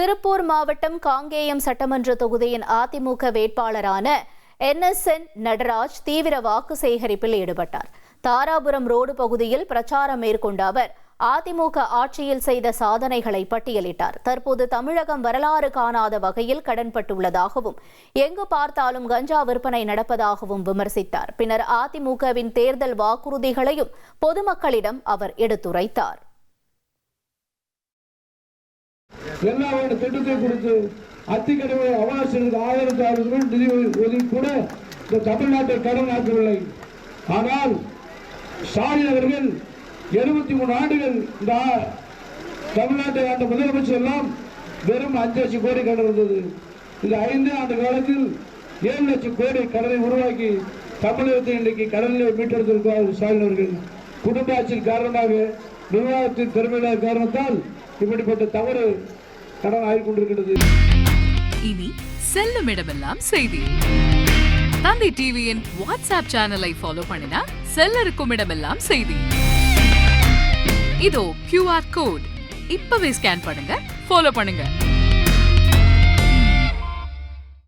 திருப்பூர் மாவட்டம் காங்கேயம் சட்டமன்ற தொகுதியின் அதிமுக வேட்பாளரான NSN நடராஜ் தீவிர வாக்கு சேகரிப்பில் ஈடுபட்டார். தாராபுரம் ரோடு பகுதியில் பிரச்சாரம் மேற்கொண்ட அவர் அதிமுக ஆட்சியில் செய்த சாதனைகளை பட்டியலிட்டார். தற்போது தமிழகம் வரலாறு காணாத வகையில் கடன்பட்டுள்ளதாகவும் எங்கு பார்த்தாலும் கஞ்சா விற்பனை நடப்பதாகவும் விமர்சித்தார். பின்னர் அதிமுகவின் தேர்தல் வாக்குறுதிகளையும் பொதுமக்களிடம் அவர் எடுத்துரைத்தார். எல்லாரோட திட்டத்தை கொடுத்து அத்திக்கடவை அவாசிகளுக்கு 1600 நிதி ஒதுக்கி கூட இந்த தமிழ்நாட்டை கடன் ஆக்கவில்லை. ஆனால் ஸ்டாலின் அவர்கள் 73 ஆண்டுகள் இந்த தமிழ்நாட்டை ஆண்ட முதலமைச்சர் எல்லாம் வெறும் 5 லட்சம் கோடி கடன் இருந்தது. இந்த 5 ஆண்டு காலத்தில் 7 லட்சம் கோடி கடனை உருவாக்கி தமிழகத்தை இன்றைக்கு கடனில் மீட்டெடுத்திருக்கிறார் ஸ்டாலின் அவர்கள். குடும்ப ஆட்சியின் காரணமாக நிர்வாகத்தின் திறமையில்லாத காரணத்தால் இப்படிப்பட்ட தவறு கடன் ஆகிக்கொண்டிருக்கிறது. இனி செல்லும் இடமெல்லாம் செய்தி. தந்தி டிவியின் வாட்ஸ்அப் சேனலை ஃபாலோ பண்ணினா செல்ல இருக்கும் இடமெல்லாம் செய்தி. இதோ QR கோட் இப்பவே ஸ்கேன் பண்ணுங்க, ஃபாலோ பண்ணுங்க.